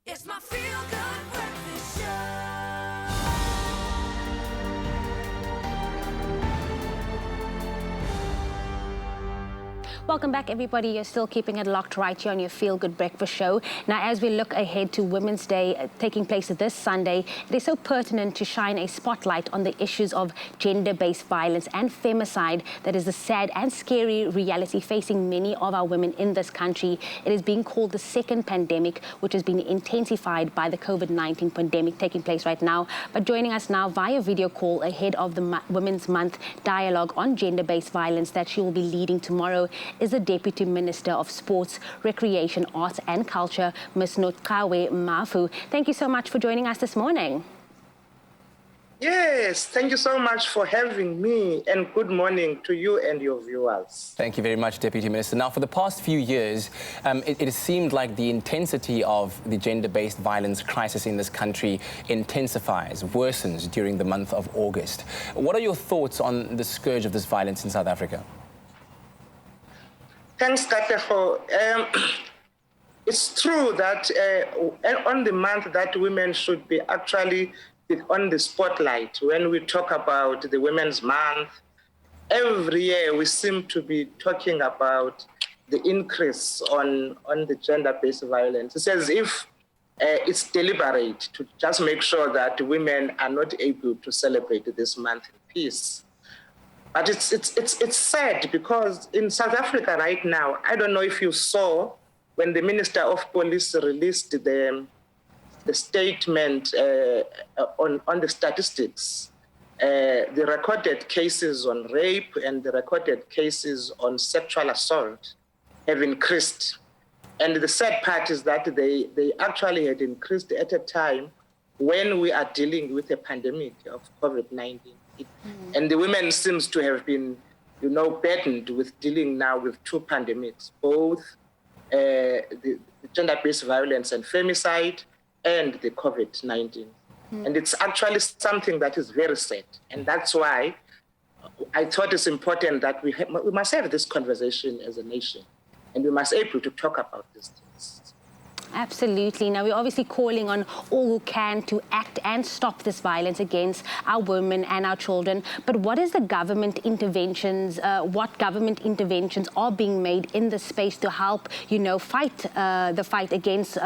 It's my feel-good breakfast show. Welcome back, everybody. You're still keeping it locked right here on your Feel Good Breakfast Show. Now, as we look ahead to Women's Day taking place this Sunday, it is so pertinent to shine a spotlight on the issues of gender-based violence and femicide that is the sad and scary reality facing many of our women in this country. It is being called the second pandemic, which has been intensified by the COVID-19 pandemic taking place right now. But joining us now via video call ahead of the Women's Month dialogue on gender-based violence that she will be leading tomorrow is the Deputy Minister of Sports, Recreation, Arts and Culture, Ms Nocawe Mafu. Thank you so much for joining us this morning. Yes, thank you so much for having me, and good morning to you and your viewers. Thank you very much, Deputy Minister. Now, for the past few years, it has seemed like the intensity of the gender-based violence crisis in this country intensifies, worsens during the month of August. What are your thoughts on the scourge of this violence in South Africa? Thanks, Kateho. It's true that on the month that women should be actually on the spotlight, when we talk about the Women's Month, every year we seem to be talking about the increase on the gender-based violence. It's as if it's deliberate to just make sure that women are not able to celebrate this month in peace. But it's sad because in South Africa right now, I don't know if you saw when the Minister of Police released the statement on the statistics, the recorded cases on rape and the recorded cases on sexual assault have increased. And the sad part is that they actually had increased at a time when we are dealing with a pandemic of COVID-19. And the women seems to have been, burdened with dealing now with two pandemics, both the gender-based violence and femicide and the COVID-19. And it's actually something that is very sad. And that's why I thought it's important that we must have this conversation as a nation, and we must be able to talk about these things. Absolutely. Now, we're obviously calling on all who can to act and stop this violence against our women and our children. But what is the government interventions, what government interventions are being made in this space to help, fight the fight against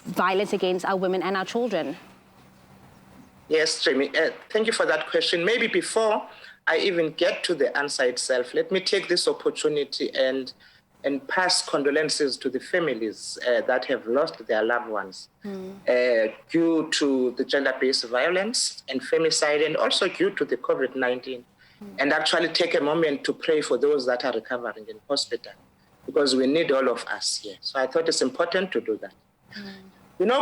violence against our women and our children? Yes, Jamie, thank you for that question. Maybe before I even get to the answer itself, let me take this opportunity and pass condolences to the families that have lost their loved ones due to the gender-based violence and femicide, and also due to the COVID-19. And actually take a moment to pray for those that are recovering in hospital, because we need all of us here. So I thought it's important to do that.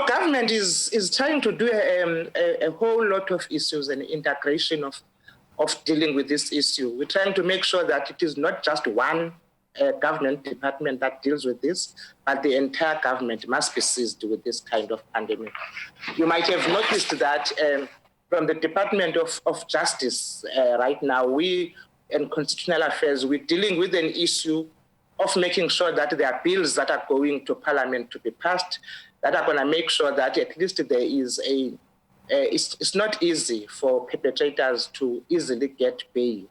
Government is trying to do a whole lot of issues and integration of dealing with this issue. We're trying to make sure that it is not just one government department that deals with this, but the entire government must be seized with this kind of pandemic. You might have noticed that from the Department of Justice right now, we in Constitutional Affairs, we're dealing with an issue of making sure that there are bills that are going to Parliament to be passed that are going to make sure that at least there is it's not easy for perpetrators to easily get bail.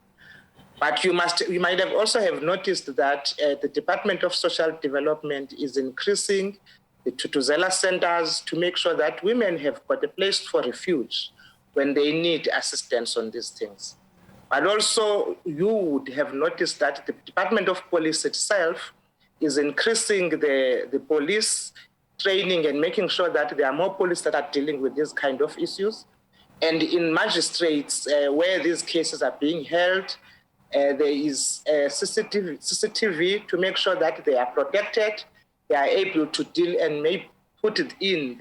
But you might have also have noticed that the Department of Social Development is increasing the Tutuzela centers to make sure that women have got a place for refuge when they need assistance on these things. But also, you would have noticed that the Department of Police itself is increasing the police training and making sure that there are more police that are dealing with these kind of issues. And in magistrates, where these cases are being held, there is CCTV to make sure that they are protected, they are able to deal and may put it in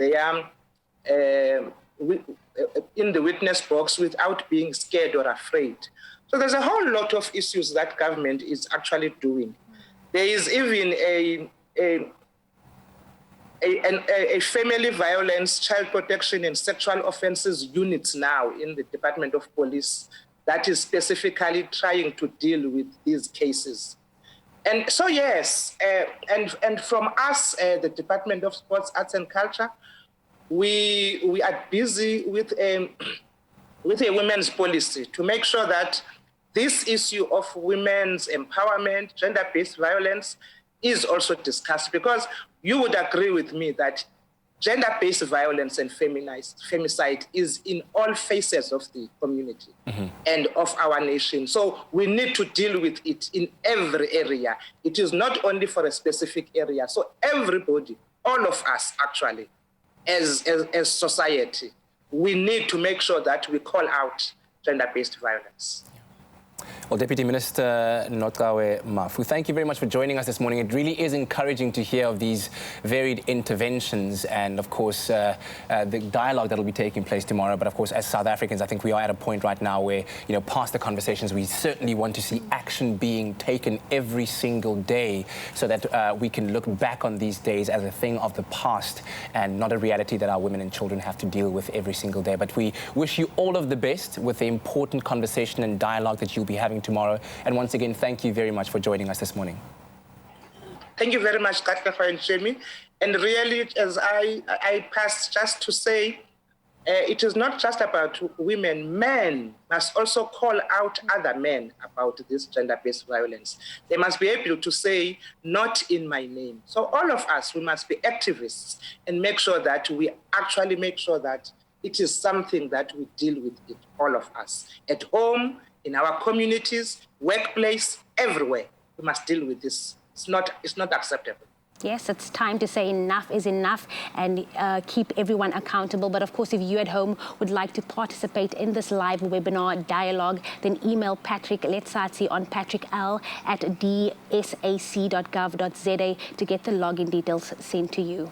in the witness box without being scared or afraid. So there's a whole lot of issues that government is actually doing. There is even a family violence, child protection and sexual offences units now in the Department of Police that is specifically trying to deal with these cases. And so, yes, and from us, the Department of Sports, Arts and Culture, we are busy with a women's policy to make sure that this issue of women's empowerment, gender-based violence is also discussed, because you would agree with me that gender-based violence and femicide is in all phases of the community and of our nation. So we need to deal with it in every area. It is not only for a specific area. So everybody, all of us actually, as society, we need to make sure that we call out gender-based violence. Well, Deputy Minister Nocawe Mafu, thank you very much for joining us this morning. It really is encouraging to hear of these varied interventions and, of course, the dialogue that will be taking place tomorrow. But, of course, as South Africans, I think we are at a point right now where, you know, past the conversations, we certainly want to see action being taken every single day so that we can look back on these days as a thing of the past and not a reality that our women and children have to deal with every single day. But we wish you all of the best with the important conversation and dialogue that you'll be having tomorrow. And once again, thank you very much for joining us this morning. Thank you very much, Katkafa and Jamie. And really, as I pass just to say, it is not just about women. Men must also call out other men about this gender-based violence. They must be able to say, not in my name. So all of us, we must be activists and make sure that we actually make sure that it is something that we deal with it, all of us, at home, in our communities, workplace, everywhere. We must deal with this. It's not acceptable. Yes, it's time to say enough is enough and keep everyone accountable. But of course, if you at home would like to participate in this live webinar dialogue, then email Patrick Letsatsi on patrickl@dsac.gov.za to get the login details sent to you.